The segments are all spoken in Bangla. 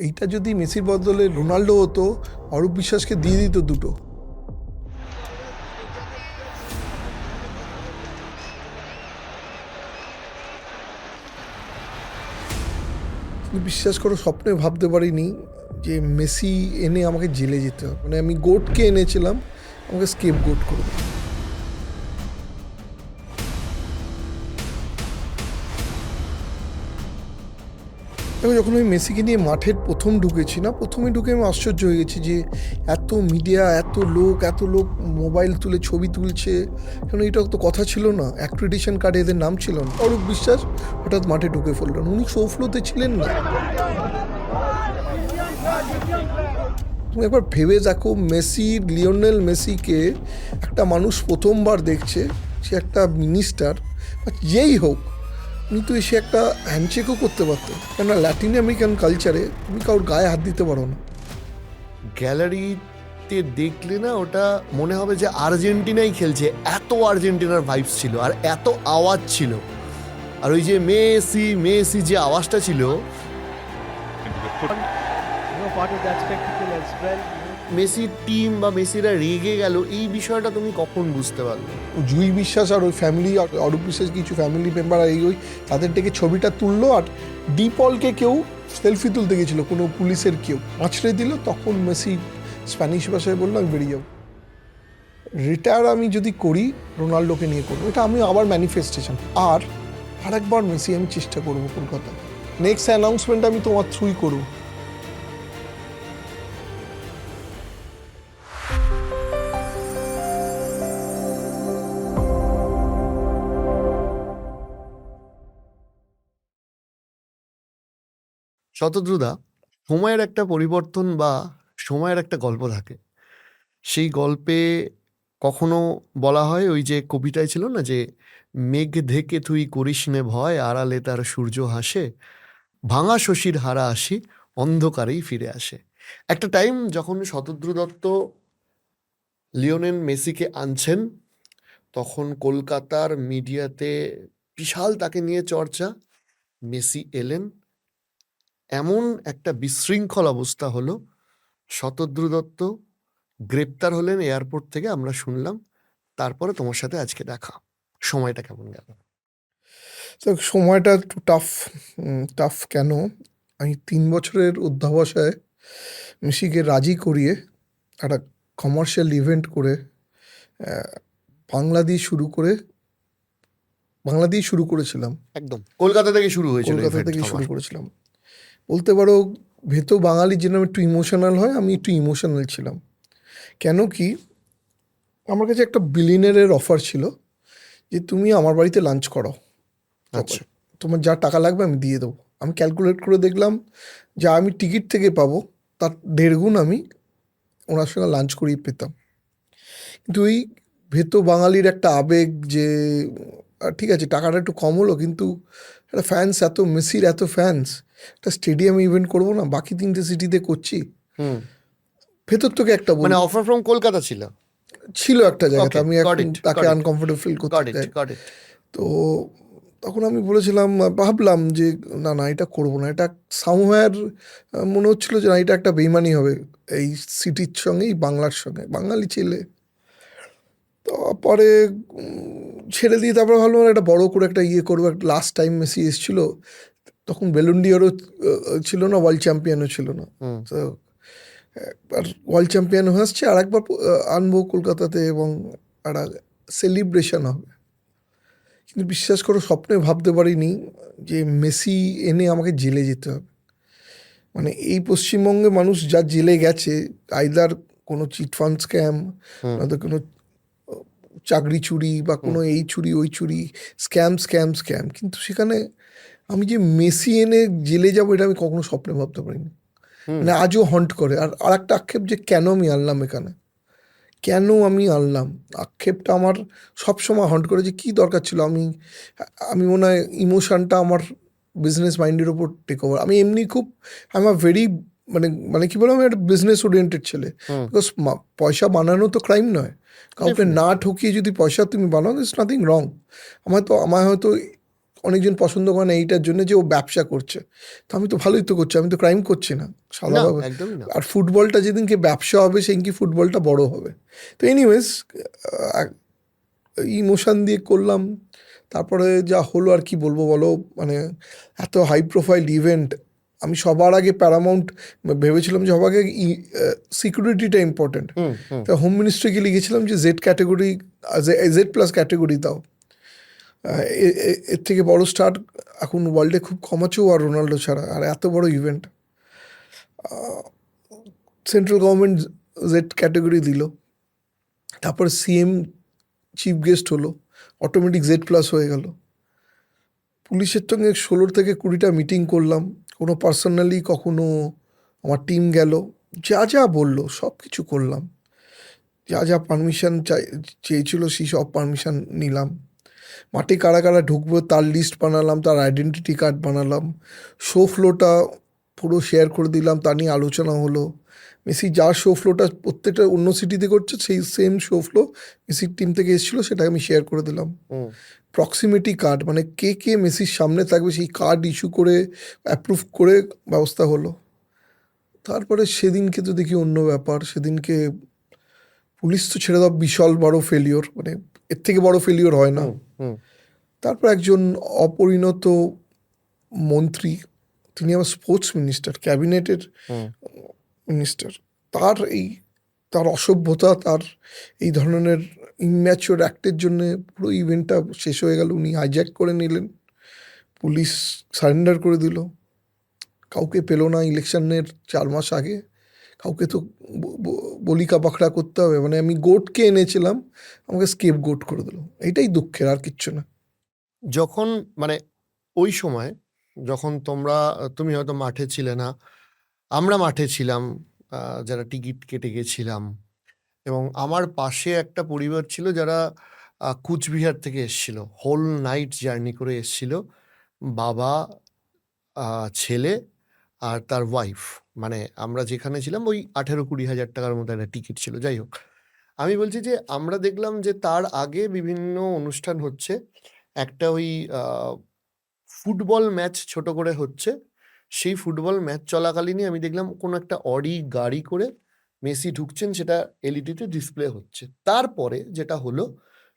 এইটা যদি মেসির বদলে রোনাল্ডো হতো, অরূপ বিশ্বাসকে দিয়ে দিত দুটো। কিন্তু বিশ্বাস করো, স্বপ্নে ভাবতে পারিনি যে মেসি এনে আমাকে জেলে যেতে হবে। মানে আমি গোটকে এনেছিলাম, আমাকে স্কেপ গোট করবে। এবং যখন আমি মেসিকে নিয়ে মাঠের প্রথম ঢুকেছি না, প্রথমে ঢুকে আমি আশ্চর্য হয়ে গেছি যে এত মিডিয়া, এত লোক মোবাইল তুলে ছবি তুলছে। কারণ এটা তো কথা ছিল না, অ্যাক্রিডিটেশন কার্ডে এদের নাম ছিল না। অরূপ বিশ্বাস হঠাৎ মাঠে ঢুকে পড়লেন, উনি শো ফ্লোতে ছিলেন না। তুমি একবার ভেবে দেখো, লিওনেল মেসিকে একটা মানুষ প্রথমবার দেখছে, সে একটা মিনিস্টার বা যেই হোক, উনি তো এসে একটা হ্যান্ডশেকও করতে পারতো। কেননা ল্যাটিন আমেরিকান কালচারে তুমি কারোর গায়ে হাত দিতে পারো না। গ্যালারিতে দেখলে না ওটা মনে হবে যে আর্জেন্টিনাই খেলছে, এত আর্জেন্টিনার ভাইবস ছিল আর এত আওয়াজ ছিল। আর ওই যে মেসি মেসি যে আওয়াজটা ছিল, মেসির টিম বা মেসিরা রেগে গেল, এই বিষয়টা তুমি কখন বুঝতে পারলে? জুই বিশ্বাস আর ওই ফ্যামিলি, অরূপ বিশ্বাস কিছু ফ্যামিলি মেম্বার আর ওই তাদের থেকে ছবিটা তুললো। আর ডিপলকে কেউ সেলফি তুলতে গেছিলো, কোনো পুলিশের কেউ আছড়ে দিল। তখন মেসি স্প্যানিশ ভাষায় বললো, আমি বেরিয়ে যাবো। রিটায়ার আমি যদি করি, রোনাল্ডোকে নিয়ে করবো। এটা আমি আবার ম্যানিফেস্টেশন। আর আরেকবার মেসি আমি চেষ্টা করবো কলকাতায়। নেক্সট অ্যানাউন্সমেন্ট আমি তোমার থ্রুই করবো। শতদ্রুদা, সময়ের একটা পরিবর্তন বা সময়ের একটা গল্প থাকে। সেই গল্পে কখনো বলা হয়, ওই যে কবিতায় ছিল না যে, মেঘ ধেকে তুই করিস নে ভয়, আড়ালে তার সূর্য হাসে, ভাঙা শশীর হারা আসি, অন্ধকারেই ফিরে আসে। একটা টাইম যখন শতদ্রু দত্ত লিওনেল মেসিকে আনছেন, তখন কলকাতার মিডিয়াতে বিশাল তাকে নিয়ে চর্চা। মেসি এলেন, এমন একটা বিশৃঙ্খল অবস্থা হলো, শতদ্রু দত্ত গ্রেপ্তার হলেন এয়ারপোর্ট থেকে, আমরা শুনলাম। তারপরে তোমার সাথে আজকে দেখা, সময়টা কেমন গেল? তো সময়টা একটু টাফ কেন, আমি 3 বছরের অধ্যাবসায় মেসিকে রাজি করিয়ে একটা কমার্শিয়াল ইভেন্ট করে বাংলা দিয়ে শুরু করেছিলাম। একদম কলকাতা থেকে শুরু হয়েছিল, কলকাতা থেকে শুরু করেছিলাম বলতে পারো। ভেতো বাঙালি যেরকম একটু ইমোশনাল হয়, আমি একটু ইমোশনাল ছিলাম। কেন কি, আমার কাছে একটা বিলিয়নারের অফার ছিল যে তুমি আমার বাড়িতে লাঞ্চ করো, আচ্ছা, তোমার যা টাকা লাগবে আমি দিয়ে দেবো। আমি ক্যালকুলেট করে দেখলাম যা আমি টিকিট থেকে পাবো তার 1.5 গুণ আমি ওনার সঙ্গে লাঞ্চ করিয়ে পেতাম। কিন্তু ওই ভেতো বাঙালির একটা আবেগ যে ঠিক আছে টাকাটা একটু কম হলো, কিন্তু একটা ফ্যান্স, এত মেসির এত ফ্যান্স, একটা স্টেডিয়াম ইভেন্ট করবো না, বাকি 3টে সিটিতে করছি। ভেতর থেকে একটা মানে অফার ফ্রম কলকাতা ছিল ছিল একটা জায়গাতে, আমি got এখন it, তাকে got it, uncomfortable feel got করতে it, চাই। got it. তো তখন আমি বলেছিলাম, ভাবলাম যে না এটা করবো না। এটা সামহার মনে হচ্ছিল যে না, এটা একটা বেইমানি হবে এই সিটির সঙ্গে, এই বাংলার সঙ্গে, বাঙালি ছেলে। তো পরে ছেড়ে দিয়ে তারপরে ভাবলাম একটা বড় করে একটা করবো। একটা লাস্ট টাইম মেসি এসেছিলো, তখন বেলুন্ডিয়ারও ছিল না, ওয়ার্ল্ড চ্যাম্পিয়নও ছিল না। তো আর ওয়ার্ল্ড চ্যাম্পিয়ন হয়ে আসছে, আর একবার আনবো কলকাতাতে এবং একটা সেলিব্রেশন হবে। কিন্তু বিশ্বাস করো, স্বপ্নে ভাবতে পারিনি যে মেসি এনে আমাকে জেলে যেতে হবে। মানে এই পশ্চিমবঙ্গে মানুষ যা জেলে গেছে, আইদার কোনো চিটফান্ড স্ক্যাম, নয়তো কোনো চাকরি চুরি বা কোনো এই চুরি ওই চুরি, স্ক্যাম। কিন্তু সেখানে আমি যে মেসি এনে জেলে যাবো, এটা আমি কখনো স্বপ্নে ভাবতে পারিনি। মানে আজও হন্ট করে। আর একটা আক্ষেপ যে কেন আমি আনলাম এখানে, কেন আমি আনলাম, আক্ষেপটা আমার সবসময় হন্ট করে যে কী দরকার ছিল। আমি মনে হয় ইমোশনটা আমার বিজনেস মাইন্ডের ওপর টেক ওভার। আমি এমনি খুব ভেরি মানে কী বলবো, আমি একটা বিজনেস ওরিয়েন্টেড ছেলে। বিকজ পয়সা বানানো তো ক্রাইম নয়। কাউকে না ঠকিয়ে যদি পয়সা তুমি বানাও, ইটস নাথিং রং। আমায় হয়তো অনেকজন পছন্দ করে না এইটার জন্য যে ও ব্যবসা করছে। তো আমি তো ভালোই তো করছি, আমি তো ক্রাইম করছি না না, সাদাভাবে। একদমই না। আর ফুটবলটা যেদিনকে ব্যবসা হবে সেদিনকে ফুটবলটা বড় হবে। তো এনিওয়েজ ইমোশান দিয়ে করলাম। তারপরে যা হলো আর কি বলবো বলো, মানে এত হাই প্রোফাইল ইভেন্ট। আমি সবার আগে প্যারামাউন্ট ভেবেছিলাম যে সবার আগে সিকিউরিটিটা ইম্পর্টেন্ট। হুম, হুম। তা হোম মিনিস্ট্রিকে লিখেছিলাম যে Z category, Z plus category দাও। এর থেকে বড় স্টার এখন ওয়ার্ল্ডে খুব কম আছে, ও আর রোনাল্ডো ছাড়া। আর এত বড় event central government Z category দিল। তারপর সিএম চিফ গেস্ট হলো, অটোমেটিক জেড প্লাস হয়ে গেল। পুলিশের সঙ্গে 16 থেকে 20টা মিটিং করলাম, কোনো পার্সোনালি, কখনো আমার টিম গেল, যা যা বললো সব কিছু করলাম। যা যা পারমিশন চেয়েছিল সেই সব পারমিশন নিলাম। মাঠে কারা কারা ঢুকবো তার লিস্ট বানালাম, তার আইডেন্টিটি কার্ড বানালাম। শো ফ্লোটা পুরো শেয়ার করে দিলাম, তা নিয়ে আলোচনা হলো। মেসি যার শো ফ্লোটা প্রত্যেকটা অন্য সিটিতে করছে, সেই সেম শো ফ্লো মেসির টিম থেকে এসেছিলো, সেটা আমি শেয়ার করে দিলাম। হুম। প্রক্সিমিটি কার্ড, মানে কে কে মেসির সামনে থাকবে সেই কার্ড ইস্যু করে অ্যাপ্রুভ করে ব্যবস্থা হলো। তারপরে সেদিনকে তো দেখি অন্য ব্যাপার। সেদিনকে পুলিশ তো ছেড়ে দাও, বিশাল বড় ফেলিওর, মানে এর থেকে বড় ফেলিওর হয় না। হুম, হুম। তারপর একজন অপরিণত মন্ত্রী, তিনি আমার স্পোর্টস মিনিস্টার, ক্যাবিনেটের হুম। মিনিস্টার, তার অসভ্যতা, তার এই ধরনের ইম্যাচিওর অ্যাক্টের জন্য পুরো ইভেন্টটা শেষ হয়ে গেল। উনি হাইজ্যাক করে নিলেন, পুলিশ সারেন্ডার করে দিল। কাউকে পেল না ইলেকশনের 4 মাস আগে। কাউকে তো বলিকা বাখড়া করতে হবে, মানে আমি গোটকে এনেছিলাম, আমাকে স্কেপ গোট করে দিল। এইটাই দুঃখের, আর কিচ্ছু না। যখন মানে ওই সময় যখন তুমি হয়তো মাঠে ছিলে না, আমরা মাঠে ছিলাম, যারা টিকিট কেটে গেছিলাম, এবং আমার পাশে একটা পরিবার ছিল যারা কুচবিহার থেকে এসছিল, হোল নাইট জার্নি করে এসছিল। বাবা, ছেলে আর তার ওয়াইফ। মানে আমরা যেখানে ছিলাম ওই 18-20 হাজার টাকার মতো একটা টিকিট ছিল। যাই হোক, আমি বলছি যে আমরা দেখলাম যে তার আগে বিভিন্ন অনুষ্ঠান হচ্ছে। একটা ওই ফুটবল ম্যাচ ছোট করে হচ্ছে। সেই ফুটবল ম্যাচ চলাকালীনই আমি দেখলাম কোনো একটা অডি গাড়ি করে মেসি ঢুকছেন, সেটা এলইডিতে ডিসপ্লে হচ্ছে। তারপরে যেটা হলো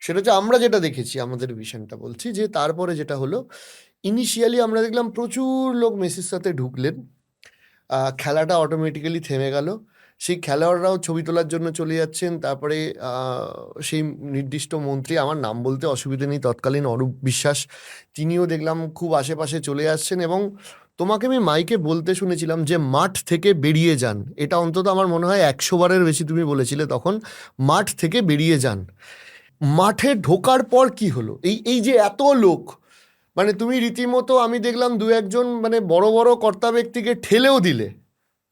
সেটা হচ্ছে, আমরা যেটা দেখেছি, আমাদের ভিশনটা বলছি, যে তারপরে যেটা হলো, ইনিশিয়ালি আমরা দেখলাম প্রচুর লোক মেসির সাথে ঢুকলেন। খেলাটা অটোমেটিক্যালি থেমে গেল। সেই খেলোয়াড়রাও ছবি তোলার জন্য চলে যাচ্ছেন। তারপরে সেই নির্দিষ্ট মন্ত্রী, আমার নাম বলতে অসুবিধে নেই, তৎকালীন অরূপ বিশ্বাস, তিনিও দেখলাম খুব আশেপাশে চলে আসছেন। এবং তোমাকে আমি মাইকে বলতে শুনেছিলাম যে মাঠ থেকে বেরিয়ে যান। এটা অন্তত আমার মনে হয় 100 বারের বেশি তুমি বলেছিলে তখন, মাঠ থেকে বেরিয়ে যান। মাঠে ঢোকার পর কি হলো? এই এই যে এত লোক, মানে তুমি রীতিমতো, আমি দেখলাম 2-1 জন মানে বড় বড় কর্তা ব্যক্তিকে ঠেলেও দিলে,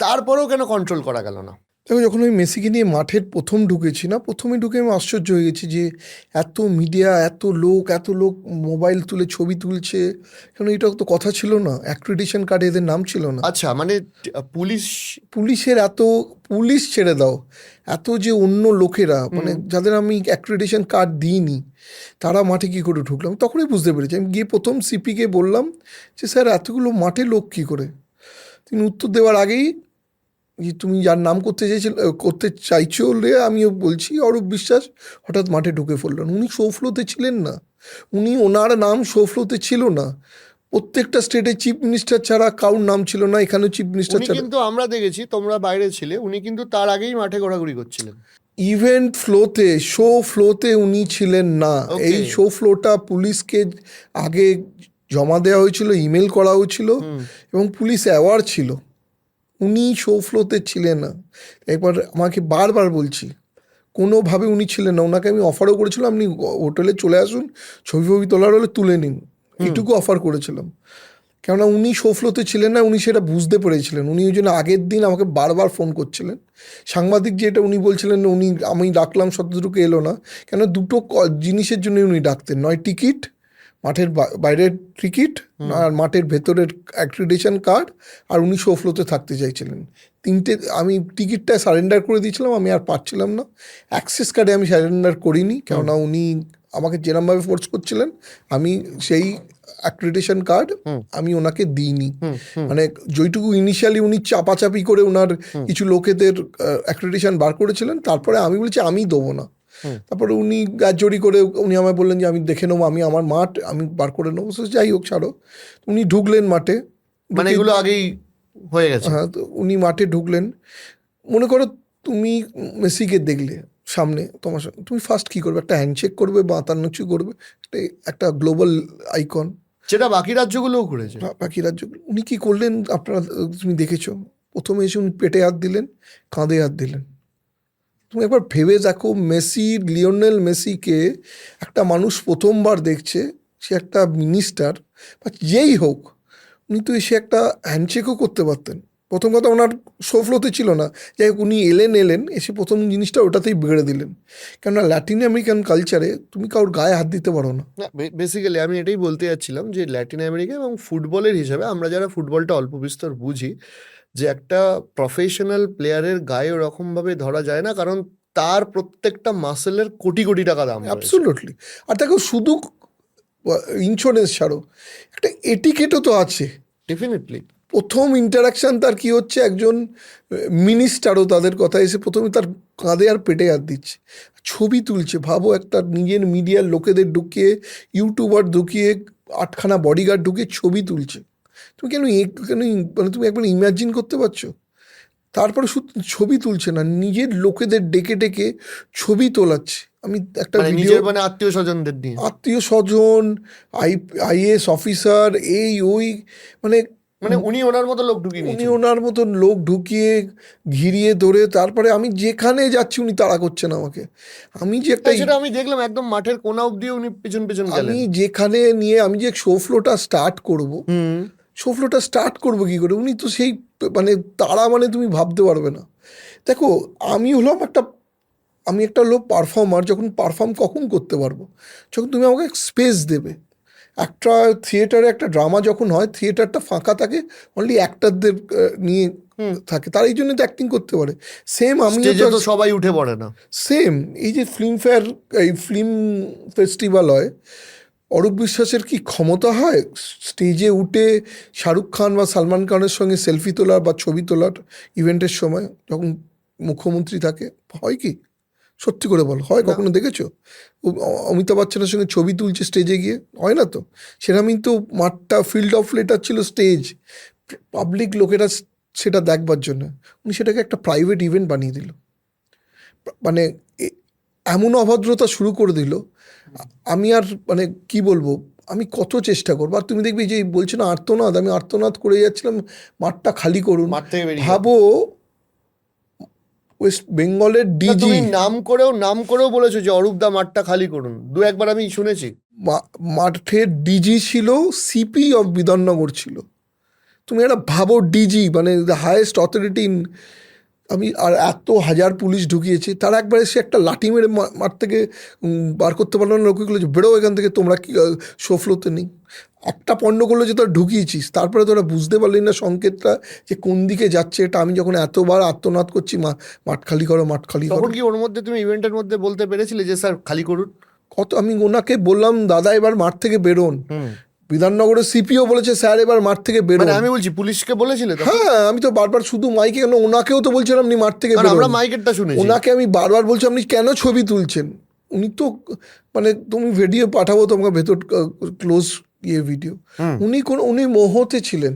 তারপরেও কেন কন্ট্রোল করা গেল না? দেখো, যখন আমি মেসিকে নিয়ে মাঠের প্রথম ঢুকেছি না, প্রথমে ঢুকে আমি আশ্চর্য হয়ে গেছি যে এত মিডিয়া, এত লোক মোবাইল তুলে ছবি তুলছে। কারণ এটা তো কথা ছিল না, অ্যাক্রিডিটেশন কার্ডে এদের নাম ছিল না। আচ্ছা, মানে পুলিশ। পুলিশের এত, পুলিশ ছেড়ে দাও, এত যে অন্য লোকেরা, মানে যাদের আমি অ্যাক্রিডিটেশন কার্ড দিইনি, তারা মাঠে কী করে ঢুকলাম, তখনই বুঝতে পেরেছি। আমি গিয়ে প্রথম সিপিকে বললাম যে স্যার এতগুলো মাঠে লোক কী করে। তিনি উত্তর দেওয়ার আগেই, যে তুমি যার নাম করতে চাইছো বলে আমিও বলছি, অরূপ বিশ্বাস হঠাৎ মাঠে ঢুকে পড়লেন। উনি শো ফ্লোতে ছিলেন না, ওনার নাম শো ফ্লোতে ছিল না। প্রত্যেকটা স্টেটে চিফ মিনিস্টার ছাড়া কারোর নাম ছিল না, এখানেও চিফ মিনিস্টার উনি ছাড়া। কিন্তু, আমরা দেখেছি তোমরা বাইরে ছিলে, উনি কিন্তু তার আগেই মাঠে ঘোরাঘুরি করছিলেন। ইভেন্ট ফ্লোতে, শো ফ্লোতে উনি ছিলেন না। Okay. এই শো ফ্লোটা পুলিশকে আগে জমা দেওয়া হয়েছিল, ইমেল করা হয়েছিল, এবং পুলিশ অ্যাওয়ার ছিল। উনি শো ফ্লোতে ছিলেন না। একবার আমাকে বারবার বলছি, কোনোভাবে উনি ছিলেন না। ওনাকে আমি অফারও করেছিলাম, আপনি হোটেলে চলে আসুন, ছবি ফবি তোলার হলে তুলে নিন, এটুকু অফার করেছিলাম। কেননা উনি শো ফ্লোতে ছিলেন না, উনি সেটা বুঝতে পেরেছিলেন। উনি ওই জন্য আগের দিন আমাকে বারবার ফোন করছিলেন। সাংবাদিক যেটা উনি বলছিলেন, আমি ডাকলাম শতদ্রুকে এলো না, কেন দুটো জিনিসের জন্য উনি ডাকতেন, নয় টিকিট, মাঠের বাইরের টিকিট, আর মাঠের ভেতরের অ্যাক্রিডিটেশন কার্ড, আর উনি শো ফ্লোতে থাকতে চাইছিলেন। তিনটে আমি টিকিটটা সারেন্ডার করে দিয়েছিলাম, আমি আর পারছিলাম না। অ্যাক্সেস কার্ডে আমি সারেন্ডার করিনি, কেননা উনি আমাকে যেরমভাবে ফোর্স করছিলেন, আমি সেই অ্যাক্রেডিটেশন কার্ড হুম আমি ওনাকে দিইনি। হুম হুম মানে যেইটুকু ইনিশিয়ালি উনি চাপাচাপি করে ওনার হুম কিছু লোকেদের অ্যাক্রেডিটেশন বার করেছিলেন, তারপরে আমি বলছি আমি দেবো না। হুম তারপরে উনি গাজরি করে উনি আমায় বললেন যে আমি দেখে নেবো, আমি আমার মাঠ আমি বার করে নেবো। So, যাই হোক, ছাড়ো। উনি ঢুকলেন মাঠে, মানে ঢুকে এগুলো আগেই হয়ে গেছে। হ্যাঁ, তো উনি মাঠে ঢুকলেন। মনে করো তুমি মেসিকে দেখলে সামনে তোমার সামনে, তুমি ফার্স্ট কী করবে? একটা হ্যান্ডশেক করবে বা তান্নুচি করবে? একটা গ্লোবাল আইকন। যেটা বাকি রাজ্যগুলোও করেছে। বাকি রাজ্যগুলো উনি কী করলেন আপনারা তুমি দেখেছো? প্রথমে এসে উনি পেটে হাত দিলেন, কাঁধে হাত দিলেন। তুমি একবার ভেবে দেখো, মেসি, লিওনেল মেসিকে একটা মানুষ প্রথমবার দেখছে, সে একটা মিনিস্টার বা যেই হোক, উনি তো এসে একটা হ্যান্ডশেকও করতে পারতেন। প্রথম কথা ওনার শো ফ্লোতে ছিল না, যাই হোক উনি এলেন এসে প্রথম জিনিসটা ওটাতেই বিগড়ে দিলেন। কেননা ল্যাটিন আমেরিকান কালচারে তুমি কারোর গায়ে হাত দিতে পারো না। না, বেসিক্যালি আমি এটাই বলতে যাচ্ছিলাম যে ল্যাটিন আমেরিকা এবং ফুটবলের হিসাবে আমরা যারা ফুটবলটা অল্প বিস্তর বুঝি, যে একটা প্রফেশনাল প্লেয়ারের গায়ে ওরকমভাবে ধরা যায় না, কারণ তার প্রত্যেকটা মাসেলের কোটি কোটি টাকা দাম রয়েছে। অ্যাবসোলুটলি। আর দেখো, শুধু ইন্স্যুরেন্স ছাড়ো, একটা এটিকেটও তো আছে। ডেফিনেটলি। প্রথম ইন্টারাকশান তার কি হচ্ছে, একজন মিনিস্টারও তাদের কথা এসে প্রথমে তার কাঁধে আর পেটে হাত দিচ্ছে, ছবি তুলছে। ভাবো, একটা নিজের মিডিয়ার লোকেদের ঢুকিয়ে, ইউটিউবার ঢুকিয়ে, 8খানা বডিগার্ড ঢুকিয়ে ছবি তুলছে। তুমি কেন মানে তুমি একবার ইমাজিন করতে পারছো? তারপরে শুধু ছবি তুলছে না, নিজের লোকেদের ডেকে ডেকে ছবি তোলাচ্ছে। আমি একটা মানে ভিডিও, নিজের মানে আত্মীয় স্বজনদের নিয়ে। আত্মীয় স্বজন, আইএএস অফিসার, এই ওই, মানে মানে উনি ওনার মতো লোক ঢুকিয়ে উনি নিয়েছেন। ওনার মতন লোক ঢুকিয়ে ঘিরিয়ে ধরে, তারপরে আমি যেখানে যাচ্ছি উনি তাড়া করছেন আমাকে। আমি যে একটা হ্যাঁ, সেটা আমি দেখলাম, একদম মাঠের কোনা অব্দি উনি পেছন পেছন গেলেন। আমি যেখানে নিয়ে আমি যে শো ফ্লোটা স্টার্ট করব, হুম শো ফ্লোটা স্টার্ট করবো কী করে? উনি তো সেই মানে তারা, মানে তুমি ভাবতে পারবে না। দেখো, আমি হলাম একটা আমি একটা লোক পারফর্মার। যখন পারফর্ম কখন করতে পারবো? যখন তুমি আমাকে স্পেস দেবে। একটা থিয়েটারে একটা ড্রামা যখন হয়, থিয়েটারটা ফাঁকা থাকে, অনলি অ্যাক্টারদের নিয়ে হুম থাকে, তারা এই জন্য তো অ্যাক্টিং করতে পারে। সেম আমিও স্টেজে তো তো সবাই উঠে পড়ে না। সেম। এই যে ফিল্মফেয়ার, এই ফিল্ম ফেস্টিভ্যাল হয়, অরূপ বিশ্বাসের কি ক্ষমতা হয় স্টেজে উঠে শাহরুখ খান বা সালমান খানের সঙ্গে সেলফি তোলার বা ছবি তোলার ইভেন্টের সময়, যখন মুখ্যমন্ত্রী থাকে? হয় কি? সত্যি করে বল, হয়? না। কখনো দেখেছো অমিতাভ বচ্চনের সঙ্গে ছবি তুলছে স্টেজে গিয়ে? হয় না তো। সেরকমই তো মাঠটা, ফিল্ড অফ লেটার ছিল স্টেজ, পাবলিক লোকেরা সেটা দেখবার জন্য। উনি সেটাকে একটা প্রাইভেট ইভেন্ট বানিয়ে দিল। মানে এমন অভদ্রতা শুরু করে দিল। আমি আর মানে কি বলবো, আমি কত চেষ্টা করবো। আর তুমি দেখবি যে বলছে না আর্তনাদ, আমি আর্তনাদ করে যাচ্ছিলাম, মাঠটা খালি করুন। মাঠ থেকে বেরিয়ে যাও। ভাবো, ওয়েস্ট বেঙ্গলের না, ডিজি তুমি নাম করেও বলেছো যে অরূপ দা মাঠটা খালি করুন, দু একবার আমি শুনেছি। মাঠের ডিজি ছিল, সিপি অফ বিধাননগর ছিল। তুমি একটা ভাবো, ডিজি মানে দ্য হায়েস্ট অথরিটি ইন, আর এত হাজার পুলিশ ঢুকিয়েছে, তারা একবার এসে একটা লাঠি মেরে মাঠ থেকে বার করতে পারলো না। লোকগুলো যে বেরো এখান থেকে, তোমরা কি শো ফ্লোতে নেই। একটা পণ্য করলো যে তোরা ঢুকিয়েছিস, তারপরে তোরা বুঝতে পারলি না সংকেতটা যে কোন দিকে যাচ্ছে। এটা আমি যখন এতবার আত্মনাদ করছি, মাঠ খালি করো, মাঠ খালি করো। তখন কি ওর মধ্যে তুমি ইভেন্টের মধ্যে বলতে পেরেছিলে যে স্যার খালি করুন? কত আমি ওনাকে বললাম, দাদা এবার মাঠ থেকে বেরোন। হুম বিধাননগরের সিপিও বলেছে, স্যার এবার মাঠ থেকে মানে বেরোন। আমি বলছি, পুলিশকে বলেছিলে তখন? হ্যাঁ, আমি তো বারবার শুধু মাইকে কেন, ওনাকেও তো বলছিলাম আপনি মাঠ থেকে কারণ বেরোন। আমরা মাইকেরটা শুনেছি। ওনাকে আমি বারবার বলছি আপনি কেন ছবি তুলছেন। উনি তো মানে তুমি ভিডিও পাঠাবো তোমাকে, ভেতর ক্লোজ ভিডিও। হুম উনি মোহতে ছিলেন।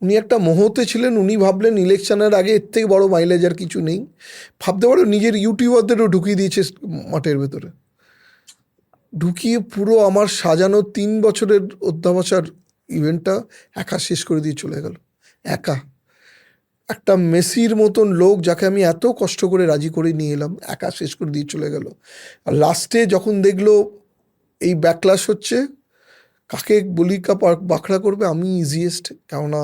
উনি একটা মোহতে ছিলেন। উনি ভাবলেন ইলেকশনের আগে এর থেকে বড় মাইলেজ আর কিছু নেই। ভাবতে পারো, নিজের ইউটিউবারদেরও ঢুকিয়ে দিয়েছে মাঠের ভেতরে। ঢুকিয়ে পুরো আমার সাজানো 3 বছরের অধ্যাবসার ইভেন্টটা একা শেষ করে দিয়ে চলে গেল। একা একটা মেসির মতন লোক, যাকে আমি এত কষ্ট করে রাজি করে নিয়ে এলাম, একা শেষ করে দিয়ে চলে গেল। আর লাস্টে যখন দেখলো এই ব্যাকলাশ হচ্ছে, কাকে বলিকা বাখড়া করবে, আমি ইজিয়েস্ট। কেননা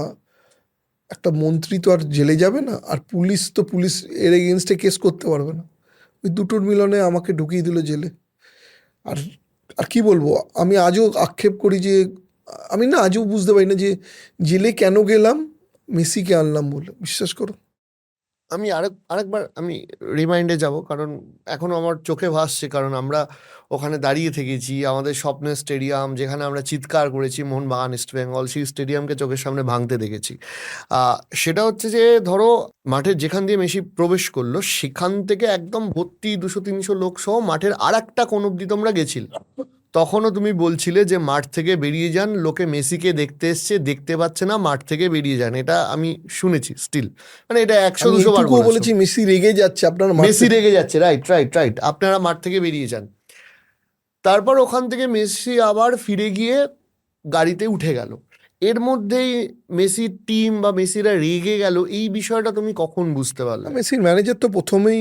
একটা মন্ত্রী তো আর জেলে যাবে না, আর পুলিশ এর এগেনস্টে কেস করতে পারবে না। ওই দুটোর মিলনে আমাকে ঢুকিয়ে দিল জেলে। আর আর কি বলবো, আমি আজও আক্ষেপ করি যে আমি না আজও বুঝতে পারি না যে জেলে কেন গেলাম মেসিকে আনলাম বলে। বিশ্বাস করো। আমি আরেকবার আমি রিমাইন্ডে যাব, কারণ এখনো আমার চোখে ভাসছে, কারণ আমরা ওখানে দাঁড়িয়ে থেকেছি, আমাদের স্বপ্নের স্টেডিয়াম যেখানে আমরা চিৎকার করেছি মোহনবাগান ইস্ট বেঙ্গল, সেই স্টেডিয়ামকে চোখের সামনে ভাঙতে দেখেছি। সেটা হচ্ছে যে ধরো মাঠের যেখান দিয়ে মেসি প্রবেশ করলো সেখান থেকে একদম ভর্তি 200-300 লোক সহ মাঠের আর একটা কোণ অব্দি তোমরা গেছিলে। তখনও তুমি বলছিলে যে মাঠ থেকে বেরিয়ে যান, লোকে মেসিকে দেখতে এসছে, দেখতে পাচ্ছে না, মাঠ থেকে বেরিয়ে যান। এটা আমি শুনেছি স্টিল, মানে এটা 100-200 আমি বার এটুকুও বলেছো। বলেছি মেসি রেগে যাচ্ছে, আপনার মেসি রেগে যাচ্ছে, রাইট রাইট রাইট, আপনারা মাঠ থেকে বেরিয়ে যান। তারপর ওখান থেকে মেসি আবার ফিরে গিয়ে গাড়িতে উঠে গেল। এর মধ্যেই মেসির টিম বা মেসিরা রেগে গেল, এই বিষয়টা তুমি কখন বুঝতে পারলে? মেসির ম্যানেজার তো প্রথমেই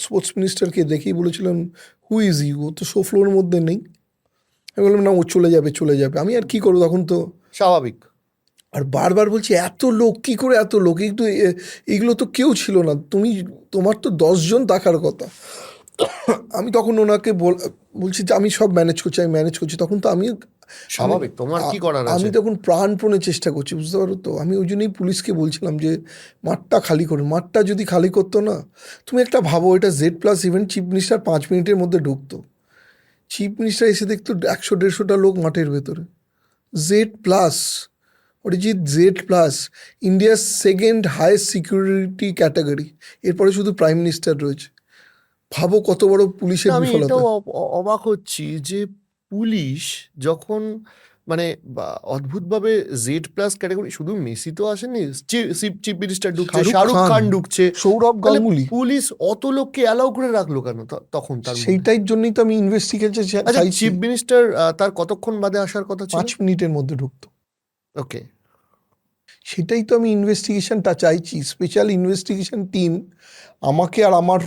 স্পোর্টস মিনিস্টারকে দেখেই বলেছিলেন হু ইজ ইউ, ও তো শো ফ্লোর মধ্যে নেই। আমি বললাম না, ও চলে যাবে চলে যাবে। আমি আর কি করবো তখন তো। স্বাভাবিক। আর বারবার বলছি এত লোক কি করে, এত লোক একটু এগুলো তো কেউ ছিল না, তোমার তো 10 জন থাকার কথা। আমি তখন ওনাকে বলছি যে আমি সব ম্যানেজ করছি, আমি ম্যানেজ করছি। তখন তো আমি স্বাভাবিক, তোমার কি করার আমি আছে? তখন প্রাণপণে চেষ্টা করছি, বুঝতে পারো তো। আমি ওই জন্যই পুলিশকে বলছিলাম যে মাঠটা খালি করুন। মাঠটা যদি খালি করতো না, তুমি একটা ভাবো, এটা Z+ ইভেন্ট, চিফ মিনিস্টার 5 মিনিটের মধ্যে ঢুকতো। চিফ মিনিস্টার এসে দেখতো 100-150টা লোক মাঠের ভেতরে। Z+, অরিজিৎ, Z+, ইন্ডিয়ার সেকেন্ড হাইয়েস্ট সিকিউরিটি ক্যাটাগরি, এরপরে শুধু প্রাইম মিনিস্টার রয়েছে। ভাবো কত বড় পুলিশের আমি বিফলতা। এটাও অবাক হচ্ছি যে পুলিশ যখন মানে অদ্ভুতভাবে Z+ ক্যাটাগরি, শুধু মেসি তো আসেনি, চিফ মিনিস্টার ঢুকছে, শাহরুখ খান ঢুকছে, সৌরভ তাহলে গাঙ্গুলি। পুলিশ অত লোককে অ্যালাউ করে রাখলো কেন তখন? তার মধ্যে সেইটাই জন্যই তো আমি ইনভেস্টিগেশন আচ্ছা, চাইছি। চিফ মিনিস্টার তার কতক্ষণ বাদে আসার কথা ছিল? 5 মিনিটের মধ্যে ঢুকতো। ওকে। সেটাই তো আমি ইনভেস্টিগেশনটা চাইছি, স্পেশাল ইনভেস্টিগেশন টিম। আমাকে আর আমার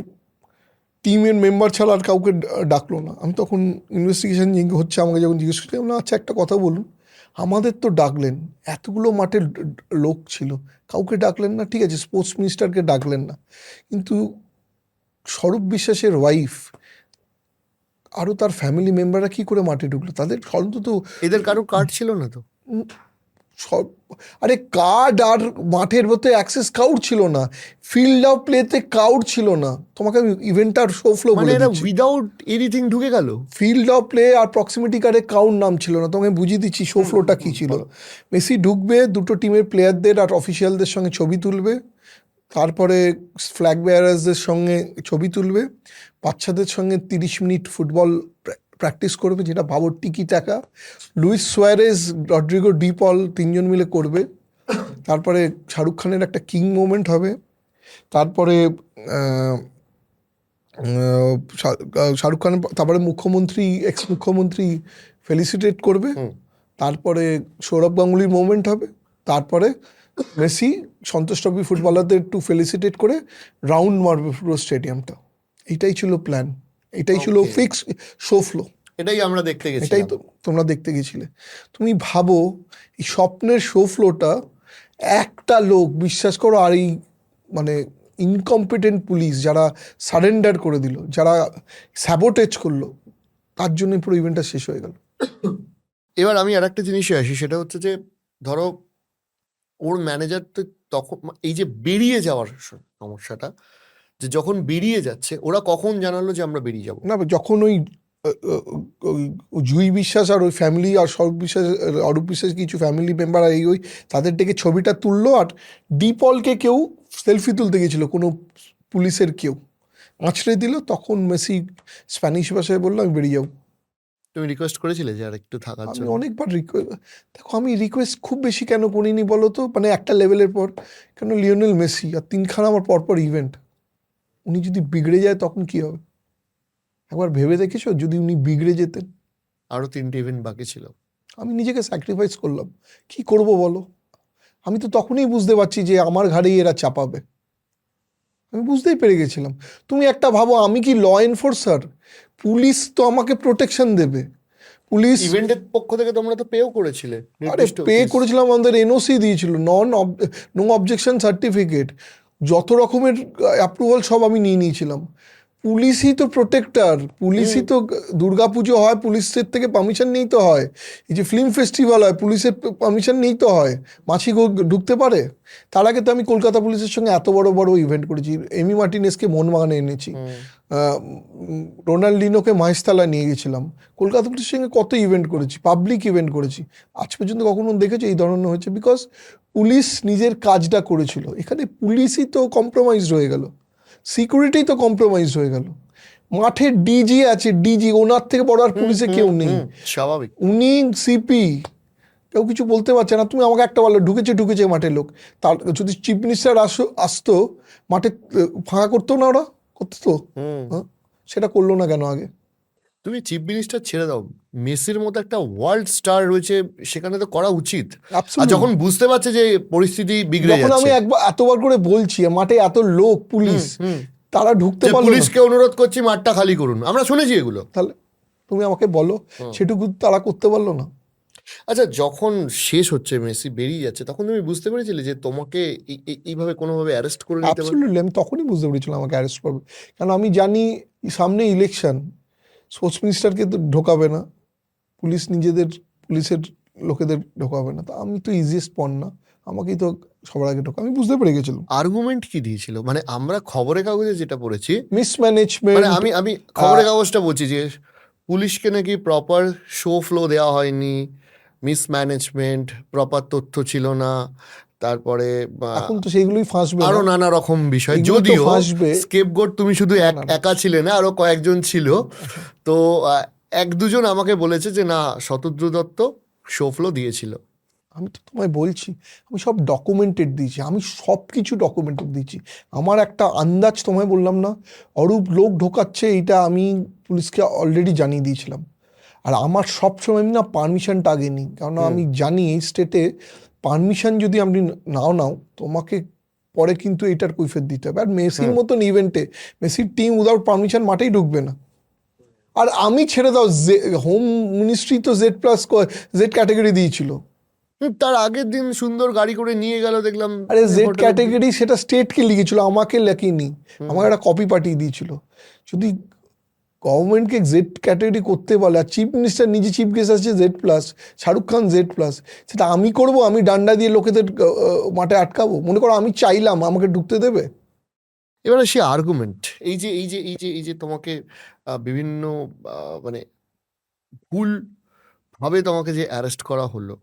টিমের মেম্বার ছাড়া আর কাউকে ডাকলো না। আমি তখন ইনভেস্টিগেশন হচ্ছে, আমাকে যখন জিজ্ঞেস করছিলাম, না আচ্ছা একটা কথা বলুন, আমাদের তো ডাকলেন, এতগুলো মাঠের লোক ছিল, কাউকে ডাকলেন না, ঠিক আছে স্পোর্টস মিনিস্টারকে ডাকলেন না, কিন্তু স্বরূপ বিশ্বাসের ওয়াইফ আরও তার ফ্যামিলি মেম্বাররা কী করে মাঠে ঢুকলো? তাদের অন্তত এদের কারো কার্ড ছিল না তো? সব, আরে কার্ড আর মাঠের মধ্যে অ্যাক্সেস কাউড ছিল না, ফিল্ড অফ প্লেতে কাউড ছিল না। তোমাকে আমি ইভেন্টার শো ফ্লো মানে বলে এরা দিচ্ছি। উইদাউট এনিথিং ঢুকে গেল? ফিল্ড অফ প্লে আর প্রক্সিমিটি কার্ডে কাউন্ট নাম ছিল না। তোমাকে বুঝিয়ে দিচ্ছি শো ফ্লোটা কী ছিল। মেসি ঢুকবে, দুটো টিমের প্লেয়ারদের আর অফিসিয়ালদের সঙ্গে ছবি তুলবে, তারপরে ফ্ল্যাগ বেয়ারার্সদের সঙ্গে ছবি তুলবে, বাচ্চাদের সঙ্গে 30 মিনিট ফুটবল প্র্যাকটিস করবে, যেটা ভাবো টিকি টাকা। লুইস সুয়ারেজ, রড্রিগো ডি পল 3জন মিলে করবে। তারপরে শাহরুখ খানের একটা কিং মোমেন্ট হবে। তারপরে শাহরুখ খানের তারপরে মুখ্যমন্ত্রী, এক্স মুখ্যমন্ত্রী ফেলিসিটেট করবে। তারপরে সৌরভ গাঙ্গুলির মোমেন্ট হবে। তারপরে মেসি সন্তোষ ট্রফি ফুটবলারদের একটু ফেলিসিটেট করে রাউন্ড মারবে পুরো স্টেডিয়ামটা। এইটাই ছিল প্ল্যান, এটাই ছিল ফিক্স শো ফ্লো। এটাই আমরা দেখতে গেছি। এটাই তো তোমরা দেখতে গেছিলে। তুমি ভাবো এই স্বপ্নের শো ফ্লোটা একটা লোক, বিশ্বাস করো, আর এই মানে ইনকম্পিটেন্ট পুলিশ যারা সারেন্ডার করে দিল, যারা স্যাবোটেজ করলো, তার জন্য পুরো ইভেন্টটা শেষ হয়ে গেল। এবার আমি আর একটা জিনিসে আসি, সেটা হচ্ছে যে ধরো ওর ম্যানেজার তো তখন, এই যে বেরিয়ে যাওয়ার সমস্যাটা, যে যখন বেরিয়ে যাচ্ছে ওরা কখন জানালো যে আমরা বেরিয়ে যাব? না, যখন ওই জুই বিশ্বাস আর ওই ফ্যামিলি আর অরূপ বিশ্বাস কিছু ফ্যামিলি মেম্বার আর ওই তাদের ডেকে ছবিটা তুললো, আর ডিপলকে কেউ সেলফি তুলতে গেছিলো, কোনো পুলিশের কেউ আঁচড়ে দিল, তখন মেসি স্প্যানিশ ভাষায় বললো আমি বেরিয়ে যাবো। তুমি রিকোয়েস্ট করেছিলে যে আর একটু থাকার আমি জন্য? অনেকবার দেখো আমি রিকোয়েস্ট খুব বেশি কেন করিনি বলো তো, মানে একটা লেভেলের পর। কেন, লিওনেল মেসি আর 3খানা আমার পরপর ইভেন্ট, উনি যদি বিগড়ে যায় তখন কি হবে? একবার ভেবে দেখেছো যদি উনি বিগড়ে যেতেন? আরো 3টে ইভেন্ট বাকি ছিল। আমি নিজেকে স্যাক্রিফাইস করলাম, কি করব বলো? আমি তো তখনই বুঝতে পারছি যে আমার ঘাড়েই এরা চাপাবে, আমি বুঝতেই পেরে গেছিলাম। তুমি একটা ভাবো, আমি কি ল এনফোর্সার? পুলিশ তো আমাকে প্রোটেকশন দেবে। পুলিশ ইভেন্টের পক্ষ থেকে তোমরা তো পেও করেছিলে, আরে পে করেছিলাম, আমাদের এনওসি দিয়েছিল, নো অবজেকশন সার্টিফিকেট, যত রকমের অ্যাপ্রুভাল সব আমি নিয়ে নিয়েছিলাম। পুলিশই তো প্রোটেক্টর, পুলিশই তো দুর্গাপুজো হয় পুলিশের থেকে পারমিশন নিয়েই তো হয়, এই যে ফিল্ম ফেস্টিভ্যাল হয় পুলিশের পারমিশন নিয়েই তো হয়, মাছি ঢুকতে পারে? তার আগে তো আমি কলকাতা পুলিশের সঙ্গে এত বড় বড় ইভেন্ট করেছি, এমি মার্টিনেসকে মোহনবাগানে এনেছি, রোনাল্ডিনোকে মহেশতলায় নিয়ে গেছিলাম, কলকাতা পুলিশের সঙ্গে কত ইভেন্ট করেছি, পাবলিক ইভেন্ট করেছি, আজ পর্যন্ত কখনো দেখেছো এই ধরনের হয়েছে? বিকজ পুলিশ নিজের কাজটা করেছিল, এখানে পুলিশই তো কম্প্রোমাইজ হয়ে গেল, সিকিউরিটি তো কম্প্রোমাইজ হয়ে গেল, মাঠে ডিজি আছে, ডিজি ওনার থেকে বড় আর পুলিশে কেউ নেই, স্বাভাবিক। উনি সিপি, কেউ কিছু বলতে পারছে না। তুমি আমাকে একটা বলো ঢুকেছে মাঠে লোক, তার যদি চিফ মিনিস্টার আসতো মাঠে ফাঁকা করতো না, ওরা করতো তো, হ্যাঁ? সেটা করলো না কেন আগে? তুমি চিফ মিনিস্টার ছেড়ে দাও, মেসির মতো একটা ওয়ার্ল্ড স্টার রয়েছে, সেখানে তো করা উচিত। আর Absolutely. যখন বুঝতে পারছে যে পরিস্থিতি বিগড়ে যখন আমি যাচ্ছে, একবার এতবার করে বলছি মাঠে এত লোক পুলিশ, তারা ঢুকতে যে পারলো না, পুলিশকে অনুরোধ করছি মাঠটা খালি করুন, আমরা শুনেছি এগুলো। তাহলে তুমি আমাকে বলো সেটুকু তারা করতে পারলো না? আচ্ছা, যখন শেষ হচ্ছে, মেসি বেরিয়ে যাচ্ছে, তখন তুমি বুঝতে পেরেছিলে যে তোমাকে এইভাবে কোনোভাবে অ্যারেস্ট করে নিতে পারে? অ্যাবসলিউটলি, আমি তখনই বুঝতে পেরেছিলাম আমাকে অ্যারেস্ট করবে, কারণ আমি জানি সামনে ইলেকশন, স্পোর্টস মিনিস্টারকে তো ঢোকাবে না, পুলিশের লোকেদের ঢোকাবে না, তো আমি তো ইজিয়েস্ট পণ না, আমাকেই তো সবার আগে ঢোকা, আমি বুঝতে পেরে গেছিলাম। আর্গুমেন্ট কি দিয়েছিল? মানে আমরা খবরের কাগজে যেটা পড়েছি, মানে মিসম্যানেজমেন্ট, আমি খবরের কাগজটা বলছি যে পুলিশকে নাকি প্রপার শো ফ্লো দেওয়া হয়নি, মিসম্যানেজমেন্ট, প্রপার তথ্য ছিল না, তারপরে এখন তো সেইগুলোই ফাঁসবে আরো না, নানা রকম বিষয়। এগুলো তো যদিও ফাঁসবে। স্কেপগোট তুমি শুধু একা ছিলে না, আরো কয়েকজন ছিল। তো এক দুজন আমাকে বলেছে যে না, শতদ্রু দত্ত শো ফ্লো দিয়েছিল। আমি তো তোমায় বলছি, আমি সব ডকুমেন্টেড দিয়েছি, আমি সব কিছু ডকুমেন্টেড দিয়েছি, আমার একটা আন্দাজ তোমায় বললাম না, অরূপ লোক ঢোকাচ্ছে, এইটা আমি পুলিশকে অলরেডি জানিয়ে দিয়েছিলাম। আর আমার সব সময় আমি না পারমিশনটা আগে নিই, কারণ আমি জানি এই স্টেটে পারমিশন যদি আপনি নাও তোমাকে পরে কিন্তু এটার কৈফিয়ত দিতে হবে। আর মেসির মতন ইভেন্টে মেসির টিম উইদাউট পারমিশন মাঠেই ঢুকবে না। আর আমি ছেড়ে দাও, হোম মিনিস্ট্রি তো জেড ক্যাটাগরি দিয়েছিল। তার আগের দিন সুন্দর গাড়ি করে নিয়ে গেল, দেখলাম। আরে জেড ক্যাটাগরি সেটা স্টেটকে লিখেছিল, আমাকে লেখেনি, আমাকে একটা কপি পাঠিয়ে দিয়েছিল। যদি গভর্নমেন্টকে জেড ক্যাটাগরি করতে বলে, আর চিফ মিনিস্টার নিজে চিফ গেস্ট আছে Z+, শাহরুখ খান Z+, সেটা আমি করব? আমি ডান্ডা দিয়ে লোকেদের মাঠে আটকাবো? মনে করো আমি চাইলাম, আমাকে ঢুকতে দেবে? এবারে সে আর্গুমেন্ট, এই যে তোমাকে বিভিন্ন মানে ভুল ভাবে তোমাকে যে অ্যারেস্ট করা হলো,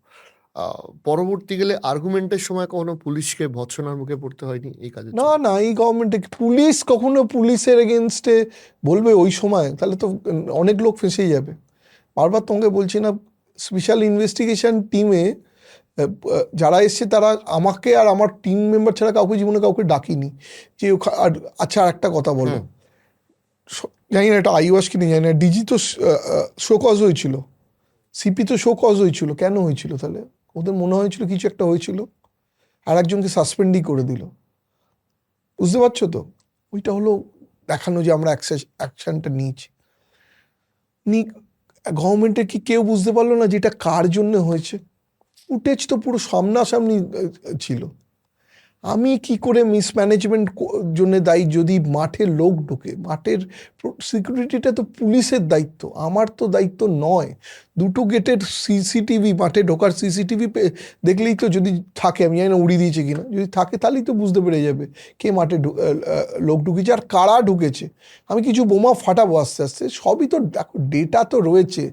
পরবর্তীকালে আর্গুমেন্টের সময় কখনো পুলিশকে ভৎসনার মুখে পড়তে হয়নি এই কাজের না জন্য? না, এই গভর্নমেন্টে পুলিশ কখনো পুলিশের এগেনস্টে বলবে ওই সময়, তাহলে তো অনেক লোক ফেঁসেই যাবে। বারবার তোমাকে বলছি না, স্পেশাল ইনভেস্টিগেশন টিমে যারা এসছে তারা আমাকে আর আমার টিম মেম্বার ছাড়া কাউকে জীবনে কাউকে ডাকিনি যে আচ্ছা, আর একটা কথা বলো, জানি না এটা আইওয়াস কিনা জানি না, ডিজি তো শোকজ হয়েছিল, সিপি তো শোকজ হয়েছিল, কেন হয়েছিল? তাহলে ওদের মনে হয়েছিল কিছু একটা হয়েছিল, আর একজনকে সাসপেন্ডই করে দিল, বুঝতে পারছো তো? ওইটা হলো দেখানো যে আমরা অ্যাকশনটা নিয়েছি। গভর্নমেন্টের কি কেউ বুঝতে পারলো না যে এটা কার জন্য হয়েছে? ফুটেজ তো পুরো সামনাসামনি ছিল। আমি কি করে মিসম্যানেজমেন্ট জন্য দায়ী? যদি মাঠে লোক ঢোকে, মাঠের সিকিউরিটিটা তো পুলিশের দায়িত্ব, আমার তো দায়িত্ব নয়। দুটো গেটের সিসিটিভি, মাঠে ঢোকার সিসিটিভি দেখলেই তো, যদি থাকে, আমি জানি না উড়িয়ে দিয়েছে কিনা, যদি থাকে তাহলেই তো বুঝতে পেরে যাবে কে মাঠে লোক ঢুকেছে আর কারা ঢুকেছে। আমি কিছু বোমা ফাটাবো আস্তে আস্তে, সবই তো দেখো, ডেটা তো রয়েছে।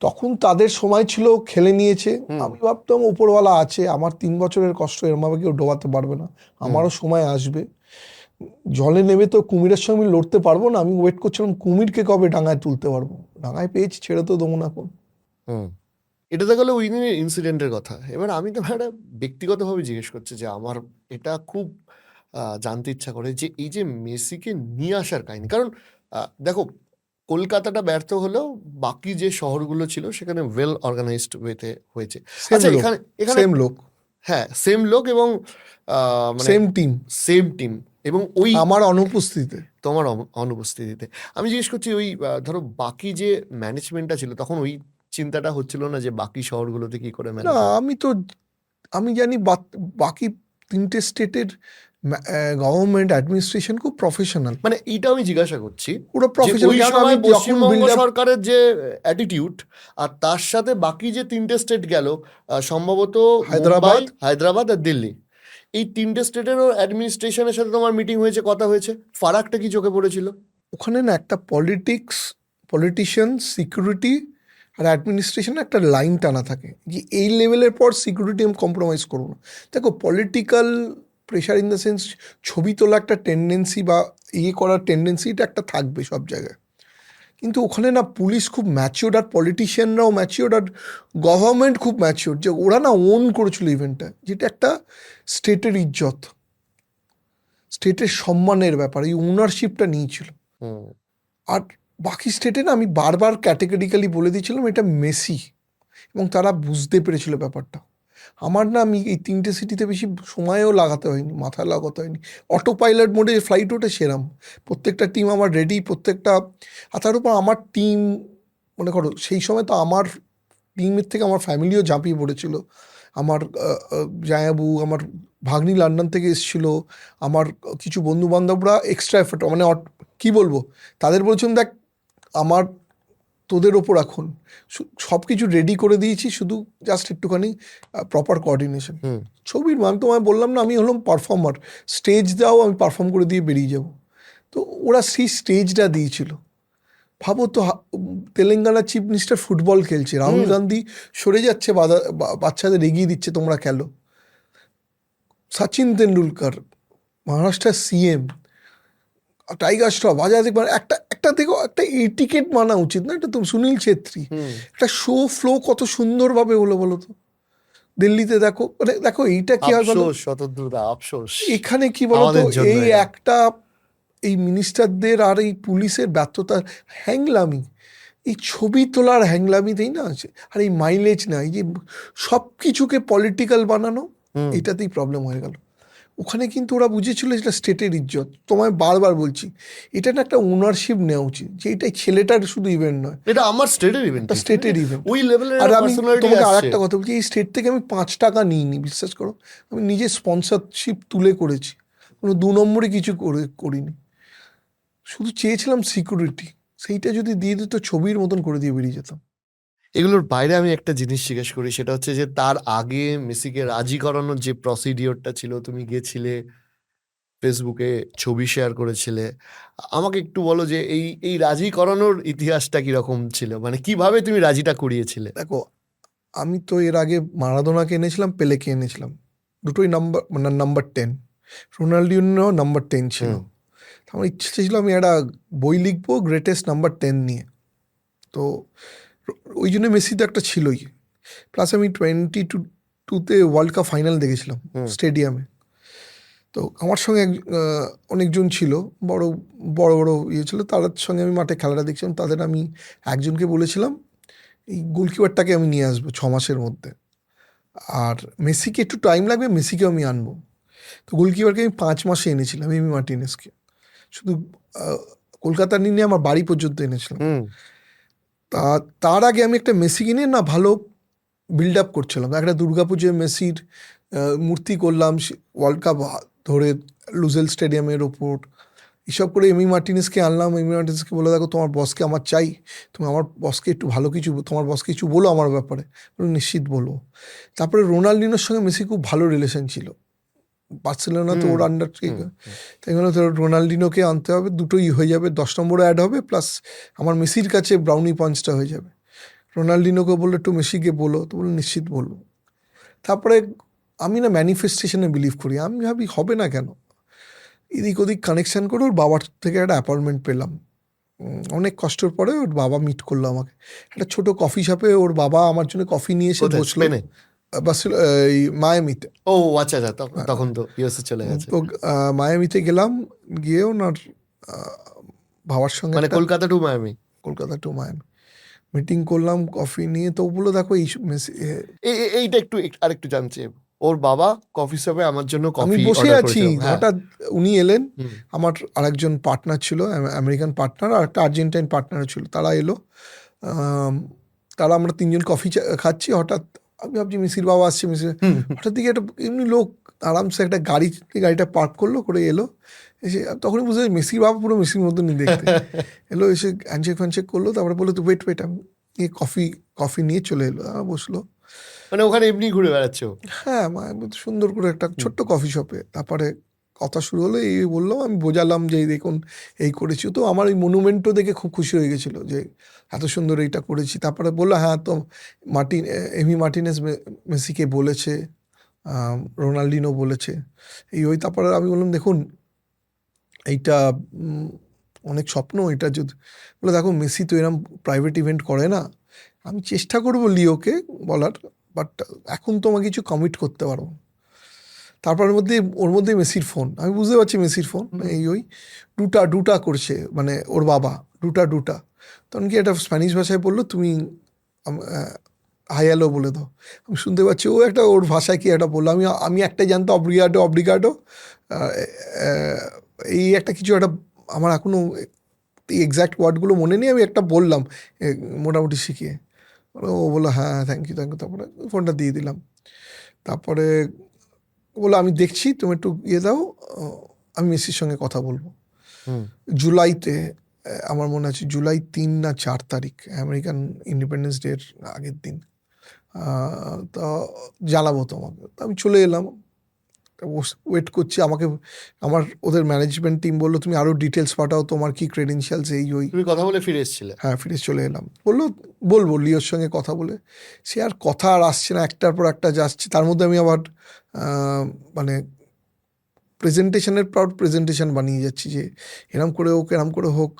তখন তাদের সময় ছিল, খেলে নিয়েছে। আমি ভাবতাম ওপরওয়ালা আছে, আমার 3 বছরের কষ্ট এরমভাবে কেউ ডোবাতে পারবে না, আমারও সময় আসবে। জলে নেমে তো কুমিরের সঙ্গে আমি লড়তে পারবো না, আমি ওয়েট করছিলাম কুমিরকে কবে ডাঙায় তুলতে পারবো, ডাঙায় পেয়েছি, ছেড়ে তো দেবো না এখন। এটা তো গেলো ওই দিনের ইনসিডেন্টের কথা। এবার আমি তোমার একটা ব্যক্তিগতভাবে জিজ্ঞেস করছি, যে আমার এটা খুব জানতে ইচ্ছা করে যে এই যে মেসিকে নিয়ে আসার কাহিনী। কারণ দেখো, কলকাতাটা ব্যর্থ হলেও বাকি যে শহরগুলো ছিল সেখানে ওয়েল অর্গানাইজড ওয়েতে হয়েছে। আচ্ছা, এখানে সেম লোক, হ্যাঁ, সেম লোক এবং মানে সেম টিম এবং ওই আমার অনুপস্থিতিতে, তোমার অনুপস্থিতিতে। আমি জিজ্ঞেস করছি, ওই ধরো বাকি যে ম্যানেজমেন্টটা ছিল, তখন ওই চিন্তাটা হচ্ছিল না যে বাকি শহরগুলোতে কি করে না ম্যানেজ? আমি জানি বাকি 3টে স্টেটের গভর্নমেন্ট অ্যাডমিনিস্ট্রেশন খুব প্রফেশনাল, মানে এইটা আমি জিজ্ঞাসা করছি পুরো যে প্রফেশনাল। ওই কেন আমি সময় যখন পশ্চিমবঙ্গ বিল্ড আপ, সরকারের যে অ্যাটিটিউড আর তার সাথে বাকি যে তিনটে স্টেট গেল, সম্ভবত মুম্বাই, হায়দ্রাবাদ, হায়দ্রাবাদ আর দিল্লি, এই তিনটে স্টেটেরও অ্যাডমিনিস্ট্রেশনের সাথে তোমার মিটিং হয়েছে, কথা হয়েছে, ফারাকটা কি চোখে পড়েছিল? ওখানে না একটা পলিটিশিয়ান, সিকিউরিটি আর অ্যাডমিনিস্ট্রেশন একটা লাইন টানা থাকে যে এই লেভেলের পর সিকিউরিটি আমি কম্প্রোমাইজ করবো না। দেখো political pressure in the sense ছবি তোলা একটা টেন্ডেন্সি বা করার টেন্ডেন্সি, এটা একটা থাকবে সব জায়গায়। কিন্তু ওখানে না পুলিশ খুব ম্যাচিওর, আর পলিটিশিয়ানরাও ম্যাচিওর, আর গভর্নমেন্ট খুব ম্যাচিওর, যে ওরা না ওন করেছিল ইভেন্টটা, যেটা একটা স্টেটের ইজ্জত, স্টেটের সম্মানের ব্যাপার, এই ওনারশিপটা নিয়েছিল। হুম। আর বাকি স্টেটে না আমি বারবার ক্যাটেগরিক্যালি বলে দিয়েছিলাম এটা মেসি, এবং তারা বুঝতে পেরেছিল ব্যাপারটা। আমার না, আমি এই তিনটে সিটিতে বেশি সময়ও লাগাতে হয়নি, মাথা লাগাতে হয়নি, অটো পাইলট মোডে ফ্লাইট ওঠে সেরাম। প্রত্যেকটা টিম আমার রেডি, প্রত্যেকটা। আর তার উপর আমার টিম, মনে করো সেই সময় তো আমার টিমের থেকে আমার ফ্যামিলিও ঝাঁপিয়ে পড়েছিল। আমার জায়াবু, আমার ভাগ্নি লন্ডন থেকে এসেছিল, আমার কিছু বন্ধু বান্ধবরা এক্সট্রা এফোর্ট, মানে কি বলবো, তাদের বলছিলাম দেখ আমার তোদের ওপর এখন সব কিছু রেডি করে দিয়েছি, শুধু জাস্ট একটুখানি প্রপার কোঅর্ডিনেশন। হুম। ছবির আমি তোমায় বললাম না, আমি হলাম পারফর্মার, স্টেজ দাও আমি পারফর্ম করে দিয়ে বেরিয়ে যাব। তো ওরা সেই স্টেজটা দিয়েছিল। ভাবো তো, তেলেঙ্গানা চিফ মিনিস্টার ফুটবল খেলছে, রাহুল গান্ধী সরে যাচ্ছে, বাচ্চাদের এগিয়ে দিচ্ছে তোমরা খেলো, সচিন তেন্ডুলকার মহারাষ্ট্রের সিএম, টাইগার শ্রফ, অজয় দেবগন, একটা একটা দেখো একটা এটিকেট মানা উচিত না? এটা তো সুনীল ছেত্রী, একটা শো ফ্লো কত সুন্দরভাবে হলো বলো তো। দিল্লিতে দেখো, মানে দেখো এইটা কি হয় বলো, আফসোস শতদ্রুদা, আফসোস এখানে কি বলো তো, আমাদের জন্য এই এটা। একটা এই মিনিস্টারদের আর এই পুলিশের ব্যর্থতা, হ্যাংলামি, এই ছবি তোলার হ্যাংলামিতেই না আছে, আর এই মাইলেজ না, এই যে সব কিছুকে পলিটিক্যাল বানানো, হুম। এটাতেই প্রবলেম হয়ে গেল। ওখানে কিন্তু ওরা বুঝেছিল যেটা স্টেটের ইজ্জত। তোমায় বারবার বলছি, এটা না একটা ওনারশিপ নেওয়া উচিত, যে এটাই ছেলেটার শুধু ইভেন্ট নয়, এটা আমার স্টেটের ইভেন্ট, একটা স্টেটের ইভেন্ট। ওই লেভেলের আর আমি পার্সোনালিটি তোমাকে আর আসছে। একটা কথা বলছি, এই স্টেট থেকে আমি 5 টাকা নিইনি, বিশ্বাস করো। আমি নিজে স্পন্সরশিপ তুলে করেছি, কোনো 2 নম্বরে কিছু করিনি। শুধু চেয়েছিলাম সিকিউরিটি, সেইটা যদি দিয়ে দিত ছবির মতন করে দিয়ে বেরিয়ে যেতাম। এগুলোর বাইরে আমি একটা জিনিস জিজ্ঞেস করি, সেটা হচ্ছে যে তার আগে মেসিকে রাজি করানোর যে প্রসিডিওরটা ছিল, তুমি গেছিলে, ফেসবুকে ছবি শেয়ার করেছিলে, আমাকে একটু বলো যে এই এই রাজি করানোর ইতিহাসটা কিরকম ছিল, মানে কিভাবে তুমি রাজিটা করিয়েছিলে? দেখো, আমি তো এর আগে মারাদোনাকে এনেছিলাম, পেলেকে এনেছিলাম, দুটোই নাম্বার, মানে নাম্বার 10, রোনাল্ডিনো নাম্বার 10 ছিল। হুম। আমার ইচ্ছে ছিল আমি একটা বই লিখবো গ্রেটেস্ট নাম্বার 10 নিয়ে। তো ওই জন্য মেসি তো একটা ছিলই, প্লাস আমি 22-তে ওয়ার্ল্ড কাপ ফাইনাল দেখেছিলাম স্টেডিয়ামে। তো আমার সঙ্গে অনেকজন ছিল, বড় বড় বড় ছিল, তাদের সঙ্গে আমি মাঠে খেলাটা দেখছিলাম। তাদের আমি একজনকে বলেছিলাম এই গোলকিপারটাকে আমি নিয়ে আসবো 6 মাসের মধ্যে, আর মেসিকে একটু টাইম লাগবে, মেসিকে আমি আনবো। তো গোলকিপারকে আমি 5 মাসে এনেছিলাম, এমি মার্টিনেসকে, শুধু কলকাতা নিয়ে আমার বাড়ি পর্যন্ত এনেছিলাম। হুম। তার আগে আমি একটা মেসিকে নিয়ে না ভালো বিল্ড আপ করছিলাম। একটা দুর্গাপুজোয় মেসির মূর্তি করলাম, ওয়ার্ল্ড কাপ ধরে লুজেল স্টেডিয়ামের ওপর, এসব করে এমি মার্টিনেসকে আনলাম। এমি মার্টিনেসকে বলে দেখো তোমার বসকে আমার চাই, তুমি আমার বসকে একটু ভালো কিছু, তোমার বসকে কিছু বলো আমার ব্যাপারে। নিশ্চিত বলবো। তারপরে রোনাল্ডিনোর সঙ্গে মেসি খুব ভালো রিলেশন ছিল, বার্সেলোনা তো ওর আন্ডার, তাই জন্য তো রোনাল্ডিনোকে আনতে হবে, দুটোই হয়ে যাবে, 10 নম্বরে অ্যাড হবে, প্লাস আমার মেসির কাছে ব্রাউনি পাঞ্চটা হয়ে যাবে। রোনাল্ডিনোকে বললো একটু মেসিকে বলো, তো বললো নিশ্চিত বলবো। তারপরে আমি না ম্যানিফেস্টেশনে বিলিভ করি, আমি ভাবি হবে না কেন, এদিক ওদিক কানেকশান করে ওর বাবার থেকে একটা অ্যাপয়েন্টমেন্ট পেলাম। অনেক কষ্টের পরে ওর বাবা মিট করলো আমাকে একটা ছোট কফি শপে। ওর বাবা আমার জন্য কফি নিয়ে এসে কোথায়, বসলো, স্পেনে? এই মায়ামিতে। ও আচ্ছা আচ্ছা, তখন তো ইউএসএ চলে গেছে। তো মায়ামিতে গেলাম, গিয়ে ওনার বাবার সঙ্গে মানে একটা, Kolkata to Miami? Kolkata to Miami meeting করলাম কফি নিয়ে। তো বললো দেখো এই এইটা একটু আরেকটু জানতে চাইবো। ওর বাবা কফি শপে আমার জন্য আমি কফি বসে অর্ডার আছি, করেছিল, হ্যাঁ। হঠাৎ উনি এলেন। হুম। আমার আরেকজন পার্টনার ছিল, আমেরিকান পার্টনার, আর একটা আর্জেন্টাইন পার্টনার ছিল, তারা এলো। তারা, আমরা 3জন কফি খাচ্ছি, হঠাৎ আমি ভাবছি মিসির বাবা আসছে, মিসির, হঠাৎ দিকে একটা এমনি লোক আরামসে একটা গাড়িটা পার্ক করলো, করে এলো, এসে তখনই বুঝে মেসির বাবা পুরো মেসির মতনই দেখতে। এলো, এসে হ্যান্ডশেক ফ্যান্ডশেক করলো, তারপরে বললো তো ওয়েট আমি নিয়ে কফি নিয়ে চলে এলো, বসলো। মানে ওখানে এমনি ঘুরে বেড়াচ্ছ? হ্যাঁ, সুন্দর করে একটা ছোট্ট কফি শপে। তারপরে কথা শুরু হলো, এই বললাম, আমি বোঝালাম যে এই দেখুন এই করেছি। তো আমার ওই মনুমেন্টও দেখে খুব খুশি হয়ে গেছিলো যে এত সুন্দর এইটা করেছি। তারপরে বললো হ্যাঁ, তো এমি মার্টিনেজ মেসিকে বলেছে, রোনাল্ডিনো বলেছে, ওই। তারপরে আমি বললাম দেখুন এইটা অনেক স্বপ্ন, এটা যদি বলে দেখো মেসি তো এরম প্রাইভেট ইভেন্ট করে না, আমি চেষ্টা করবো লিওকে বলার, বাট এখন তো আমাকে কিছু কমিট করতে পারবো। তারপর ওর মধ্যে মেসির ফোন, আমি বুঝতে পারছি মেসির ফোন, ওই ডুটা করছে, মানে ওর বাবা ডুটা। তখন কি একটা স্প্যানিশ ভাষায় বললো, তুমি হাই হ্যালো বলে দাও। আমি শুনতে পাচ্ছি ও একটা ওর ভাষায় কি একটা বললো, আমি একটাই জানতো, অব্রিগাডো, এই একটা কিছু একটা, আমার এখনো এক্স্যাক্ট ওয়ার্ডগুলো মনে নেই, আমি একটা বললাম মোটামুটি শিখিয়ে। ও বললো হ্যাঁ থ্যাংক ইউ। তারপরে ফোনটা দিয়ে দিলাম। তারপরে বললো আমি দেখছি, তুমি একটু দাও, আমি মেসির সঙ্গে কথা বলবো। জুলাইতে, আমার মনে আছে জুলাই 3 না 4 তারিখ, আমেরিকান ইন্ডিপেন্ডেন্স ডের আগের দিন। তো জানাবো তোমাকে। তো আমি চলে এলাম, ওয়েট করছি। আমার ওদের ম্যানেজমেন্ট টিম বললো তুমি আরও ডিটেলস পাঠাও, তোমার কি ক্রেডেনশিয়ালস, ওই। তুমি কথা বলে ফিরে এসেছিলে? হ্যাঁ, ফিরে চলে এলাম। বলবো লিওর সঙ্গে কথা বলে। সে আর কথা আর আসছে না, একটার পর একটা যাচ্ছে। তার মধ্যে আমি আবার মানে প্রেজেন্টেশনের পর প্রেজেন্টেশন বানিয়ে যাচ্ছি যে এরম করে হোক, এরম করে হোক।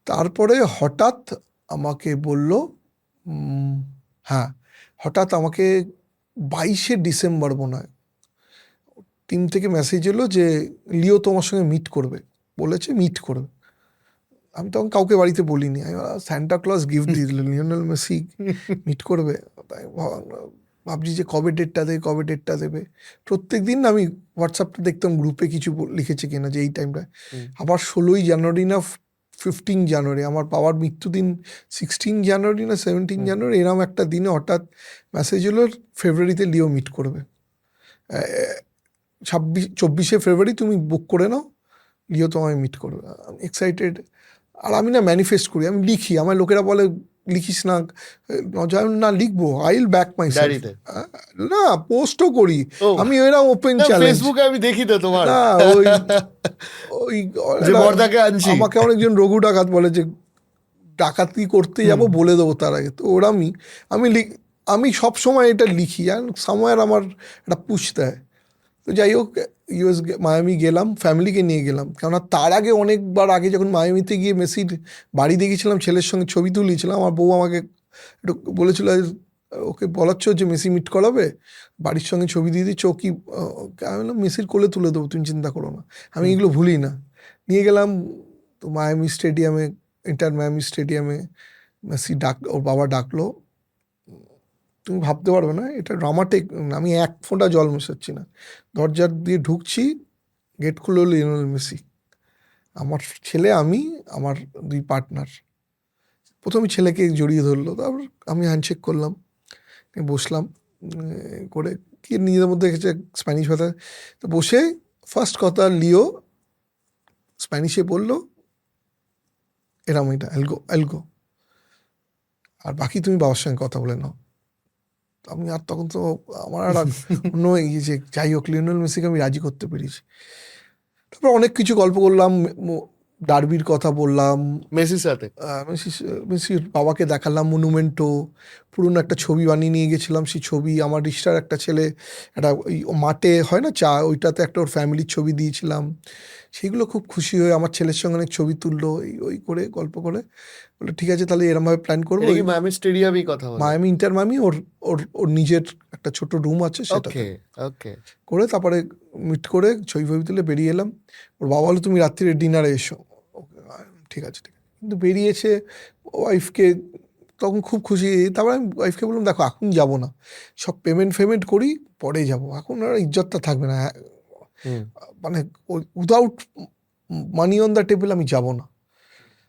তারপরে হঠাৎ আমাকে বলল, হ্যাঁ, হঠাৎ আমাকে 22শে ডিসেম্বর মনে হয় টিম থেকে মেসেজ এলো যে লিও তোমার সঙ্গে মিট করবে, বলেছে মিট করবে। আমি তখন কাউকে বাড়িতে বলিনি, আমি সান্টা ক্লজ গিফট দিয়ে দিল, লিওনেল মেসি মিট করবে। তাই ভাবছি যে কবে ডেটটা দেবে। প্রত্যেক দিন আমি হোয়াটসঅ্যাপটা দেখতাম গ্রুপে কিছু লিখেছে কিনা যে এই টাইমটায়। আবার 16ই জানুয়ারি না 15 জানুয়ারি, আমার বাবার মৃত্যুদিন 16 জানুয়ারি না 17 জানুয়ারি, এরম একটা দিনে হঠাৎ মেসেজ হলো ফেব্রুয়ারিতে লিও মিট করবে। 24শে ফেব্রুয়ারি তুমি বুক করে নাও, লিও তোমায় মিট করবে। এক্সাইটেড। আর আমি না ম্যানিফেস্ট করি, আমি লিখি। আমার লোকেরা বলে লিখিস না, না লিখবো, I will back my self. না, পোস্টও করি আমি, এরা ওপেন চ্যালেঞ্জ। ফেসবুকে আমি দেখি তো তোমার, না ওই যে বর্দাকে আনছি। আমাকে অনেকজন রঘু ডাকাত বলে যে ডাকাতি করতে যাব, বলে দেবো তার আগে। তো ওরা আমি সব সময় এটা লিখি, আর সময়ের আমার একটা পুশ দেয়। তো যাই হোক, মায়ামি গেলাম, ফ্যামিলিকে নিয়ে গেলাম। কেননা তার আগে অনেকবার আগে যখন মায়ামিতে গিয়ে মেসির বাড়ি দেখেছিলাম, ছেলের সঙ্গে ছবি তুলিয়েছিলাম, আমার বউ আমাকে একটু বলেছিল ওকে বলাচ্ছ যে মেসি মিট করাবে, বাড়ির সঙ্গে ছবি দিয়ে দিচ্ছ, ও কি, আমি বললাম মেসির কোলে তুলে দেবো, তুমি চিন্তা করো না। আমি এগুলো ভুলি না। নিয়ে গেলাম তো মায়ামি স্টেডিয়ামে, ইন্টার মায়ামি স্টেডিয়ামে। মেসি ওর বাবা ডাকলো, তুমি ভাবতে পারবে না, এটা ড্রামাটিক। আমি এক ফোঁটা জল মেশাচ্ছি না। দরজা দিয়ে ঢুকছি, গেট খুলে হলো লিওনেল মেসি, আমার ছেলে, আমি, আমার 2 পার্টনার। প্রথমে ছেলেকে জড়িয়ে ধরলো, তারপর আমি হ্যান্ডশেক করলাম, বসলাম করে, কি নিজেদের মধ্যে দেখেছে স্প্যানিশ ভাষা। তো বসে ফার্স্ট কথা লিও স্প্যানিশে বলল এরম, এটা এলগো, আর বাকি তুমি বাবার সঙ্গে কথা বলে নাও। আমি আর তখন তো আমার আর অন্য যে যাই হোক লিওনেল মেসিকে আমি রাজি করতে পেরেছি। তারপর অনেক কিছু গল্প করলাম, ডার্বির কথা বললাম মেসির সাথে। মেসির বাবাকে দেখালাম মনুমেন্টো, পুরনো একটা ছবি বানিয়ে নিয়ে গেছিলাম। সেই ছবি আমার রিস্টার একটা ছেলে, একটা ওই মাঠে হয় না চা, ওইটাতে একটা ওর ফ্যামিলির ছবি দিয়েছিলাম। সেইগুলো খুব খুশি হয়ে আমার ছেলের সঙ্গে অনেক ছবি তুললো, ওই করে গল্প করে বলে ঠিক আছে তাহলে এরমভাবে প্ল্যান করবো। মায়ামি স্টেডিয়ামই কথা হলো? মায়ামি, ইন্টার মায়ামি, ওর নিজের একটা ছোট রুম আছে, সেটা করে তারপরে মিট করে ছবি তুলে বেরিয়ে এলাম। ওর বাবা বলো তুমি রাত্রিরে ডিনারে এসো, ঠিক আছে। কিন্তু বেরিয়েছে, ওয়াইফকে তখন খুব খুশি। তারপর আমি ওয়াইফকে বললাম দেখো এখন যাব না, সব পেমেন্ট করি, পরে যাব, এখন আর ইজ্জতটা থাকবে না, মানে without money on the table আমি যাব না।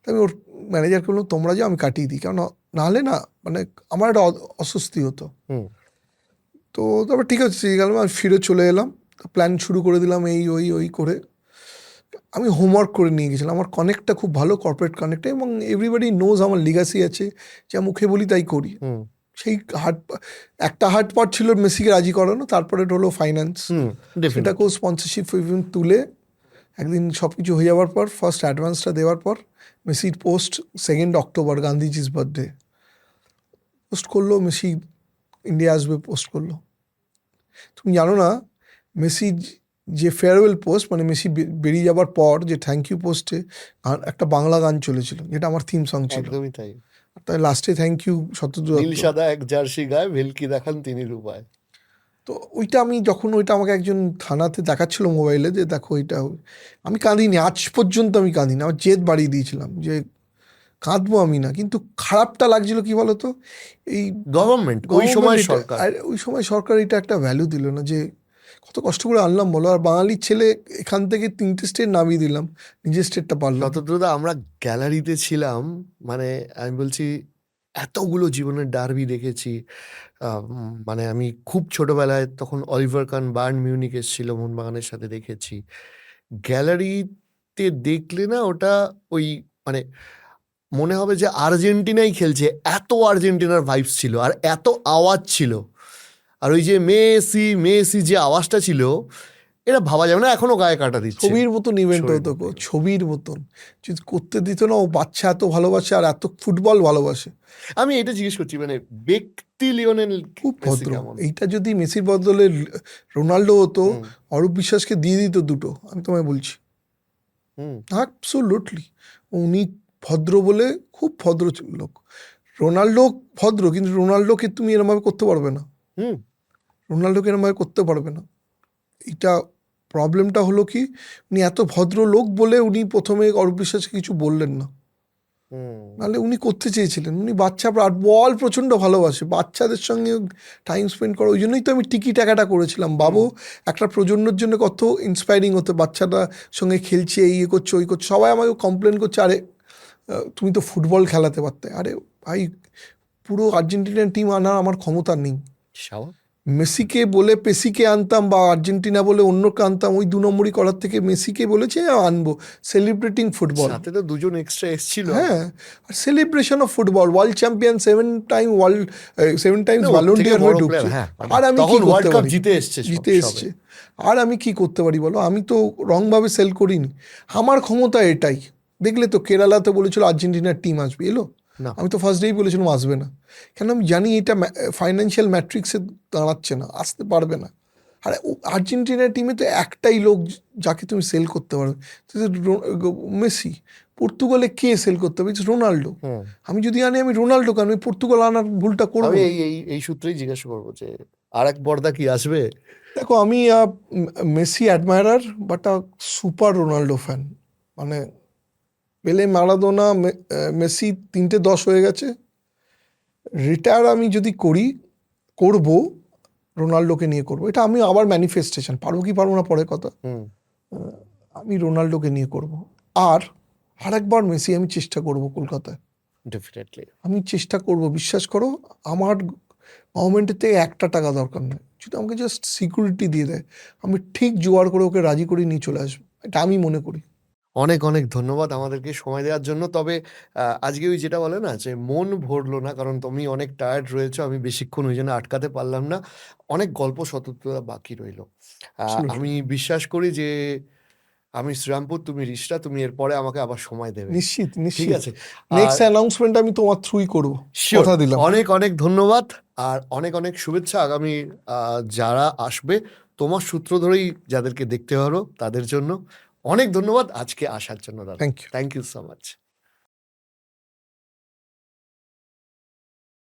আমি ওর ম্যানেজারকে বললাম তোমরা যাও, আমি কাটিয়ে দিই, কারণ নাহলে না মানে আমার একটা অস্বস্তি হতো। তো তারপর ঠিক আছে গেলাম, আমি ফিরে চলে এলাম। প্ল্যান শুরু করে দিলাম এই ওই ওই করে। আমি হোমওয়ার্ক করে নিয়ে গেছিলাম, আমার কানেক্টটা খুব ভালো, কর্পোরেট কানেক্টে, এবং এভরিবডি নোজ আমার লিগাসি আছে, যা মুখে বলি তাই করি। হুম সেই একটা হার্ড পার্ট ছিল মেসিকে রাজি করানো, তারপরে হলো ফাইন্যান্স, হুম ডেফিনেটলি। সেটাকেও স্পন্সরশিপ তুলে একদিন সব কিছু হয়ে যাওয়ার পর, ফার্স্ট অ্যাডভান্সটা দেওয়ার পর, মেসির পোস্ট 2 অক্টোবর গান্ধীজির বার্থডে পোস্ট করলো, মেসি ইন্ডিয়া আসবে পোস্ট করলো। তুমি জানো না, মেসি যে ফেয়ারওয়েল পোস্ট, মানে মেসি বেরিয়ে যাবার পর যে থ্যাংক ইউ পোস্টে একটা বাংলা গান চলেছিল, যেটা আমার থিম সং ছিল। একদমই তাই। তাই লাস্টে থ্যাংক ইউ শতদ্রু নীল দত্ত। সাদা এক জার্সি গায়ে ভেলকি দেখান তিনি রূপায়। তো ওইটা আমি যখন ওইটা আমাকে একজন থানাতে দেখাচ্ছিল মোবাইলে, যে দেখো ওইটা, আমি কাঁদিনি আজ পর্যন্ত, আমি কাঁদিনি, আমার জেদ বাড়িয়ে দিয়েছিলাম যে কাঁদবো আমি না, কিন্তু খারাপটা লাগছিল কি বলতো, এই গভর্নমেন্ট ওই সময় সরকার, আর ওই সময় সরকার এটা একটা ভ্যালু দিল না, যে কত কষ্ট করে আনলাম বলো, আর বাঙালির ছেলে এখান থেকে 3টে স্টেট নামিয়ে দিলাম, নিজের স্টেটটা পারলাম না। শতদ্রুদা আমরা গ্যালারিতে ছিলাম, মানে আমি বলছি এতগুলো জীবনের ডার্বি দেখেছি। মানে আমি খুব ছোটবেলায় তখন অলিভার কান বায়ার্ন মিউনিখ এসেছিল, মোহনবাগানের সাথে দেখেছি। গ্যালারিতে দেখলে না ওটা ওই মানে মনে হবে যে আর্জেন্টিনাই খেলছে, এত আর্জেন্টিনার ভাইবস ছিল আর এত আওয়াজ ছিল। আর ওই যে মেসি মেসি যে আওয়াজটা ছিল, এটা ভাবা যাবে না, এখনো গায়ে কাটা দিচ্ছে। ছবির মতন ইভেন্ট ছবির হতো গো, মতো। ছবির মতন যদি করতে দিত না, ও বাচ্চা এত ভালোবাসে আর এত ফুটবল ভালোবাসে, আমি এটা জিজ্ঞেস করছি, মানে ব্যক্তি লিওনেল খুব মেসি ভদ্র। কেমন? এইটা যদি মেসির বদলে রোনাল্ডো হতো, হুম অরূপ বিশ্বাসকে দিয়ে দিত দুটো, আমি তোমায় বলছি। হুম অ্যাবসোলুটলি। উনি ভদ্র বলে, খুব ভদ্র লোক। রোনাল্ডো ভদ্র, কিন্তু রোনাল্ডোকে তুমি এরমভাবে করতে পারবে না, হুম রোনাল্ডোকে এরমভাবে করতে পারবে না। এটা প্রবলেমটা হলো কি, উনি এত ভদ্র লোক বলে উনি প্রথমে অরূপ বিশ্বাসকে কিছু বললেন না, হুম নাহলে উনি করতে চেয়েছিলেন। উনি বাচ্চা আর বল প্রচণ্ড ভালোবাসে, বাচ্চাদের সঙ্গে টাইম স্পেন্ড করা, ওই জন্যই তো আমি টিকি টাকাটা করেছিলাম। বাবু একটা প্রজন্মের জন্য কত ইন্সপায়ারিং হতো, বাচ্চাটা সঙ্গে খেলছে, এই করছে ওই করছে, সবাই আমাকে কমপ্লেন করছে, আরে তুমি তো ফুটবল খেলাতে পারতে। আরে ভাই, পুরো আর্জেন্টিনার টিম আনার আমার ক্ষমতা নেই। স্বাভাবিক। মেসিকে বলে পেসিকে আনতাম, বা আর্জেন্টিনা বলে অন্যকে আনতাম, ওই 2 নম্বরই করার থেকে মেসিকে বলেছে আনবো, সেলিব্রেটিং ফুটবল। সাথে তো দুজন এক্সট্রা এসেছিল। হ্যাঁ, আর celebration of football, world champion, 7 times না, ওর ব্যালন থেকে ডি'র বড় হয়ে প্লেয়ার, ঢুকছে। হ্যাঁ, মানে আর আমি কি তখন করতে ওয়ার্ল্ড কাপ পারি? জিতে এসছে জিতে সবে। এসছে। আর আমি কি করতে পারি বলো, আমি তো রংভাবে সেল করিনি, আমার ক্ষমতা এটাই। দেখলে তো কেরালাতে বলেছিল আর্জেন্টিনার টিম আসবে, এলো? না। আমি তো ফার্স্ট ডেই বলেছিলাম আসবে না, কেন আমি জানি এটা ফাইন্যান্সিয়াল ম্যাট্রিক্সে দাঁড়াচ্ছে না, আসতে পারবে না। আর আর্জেন্টিনার টিমে তো একটাই লোক যাকে তুমি সেল করতে পারবে, মেসি। পর্তুগালে কে সেল করতে হবে? রোনাল্ডো। হুম আমি যদি আনি, আমি রোনাল্ডোকে আনি, আমি পর্তুগাল আনার ভুলটা করবো? আমি এই এই এই সূত্রেই জিজ্ঞাসা করবো যে আর এক পর্দা কি আসবে? দেখো, আমি Messi admirer, but super Ronaldo fan. মানে পেলে, মারাদোনা, মেসি 3টে 10 হয়ে গেছে। রিটায়ার আমি যদি করবো, রোনাল্ডোকে নিয়ে করবো। এটা আমি আবার ম্যানিফেস্টেশন, পারবো কি পারবো না পরের কথা। হুম আমি রোনাল্ডোকে নিয়ে করব। আর আরেকবার মেসি আমি চেষ্টা করব কলকাতায়, ডেফিনেটলি। আমি চেষ্টা করব, বিশ্বাস করো। আমার গভর্নমেন্টের থেকে একটা টাকা দরকার নেই, যদি আমাকে জাস্ট সিকিউরিটি দিয়ে দেয়, আমি ঠিক জোগাড় করে ওকে রাজি করে নিয়ে চলে আসবো, এটা আমি মনে করি। অনেক অনেক ধন্যবাদ আমাদেরকে সময় দেওয়ার জন্য। তবে আজকে ওই যেটা বলে না যে মন ভরলো না, কারণ তুমি অনেক টায়ার্ড রয়েছো, আমি বেশিক্ষণ ওই জন্য আটকাতে পারলাম না। অনেক গল্প সততা বাকি রইলো। আমি বিশ্বাস করি যে আমি শ্রীরামপুর, তুমি রিষ্টা, তুমি এরপরে আমাকে আবার সময় দেবে। নিশ্চিত ঠিক নিশ্চিত। আছে। নেক্সট অ্যানাউন্সমেন্ট আমি তোমার থ্রুই করব, Sure. কথা দিলাম। অনেক অনেক ধন্যবাদ আর অনেক অনেক শুভেচ্ছা আগামী যারা আসবে তোমার সূত্র ধরেই যাদেরকে দেখতে পারো তাদের জন্য। অনেক ধন্যবাদ আজকে আসার জন্য দাদা। Thank you. Thank you so much.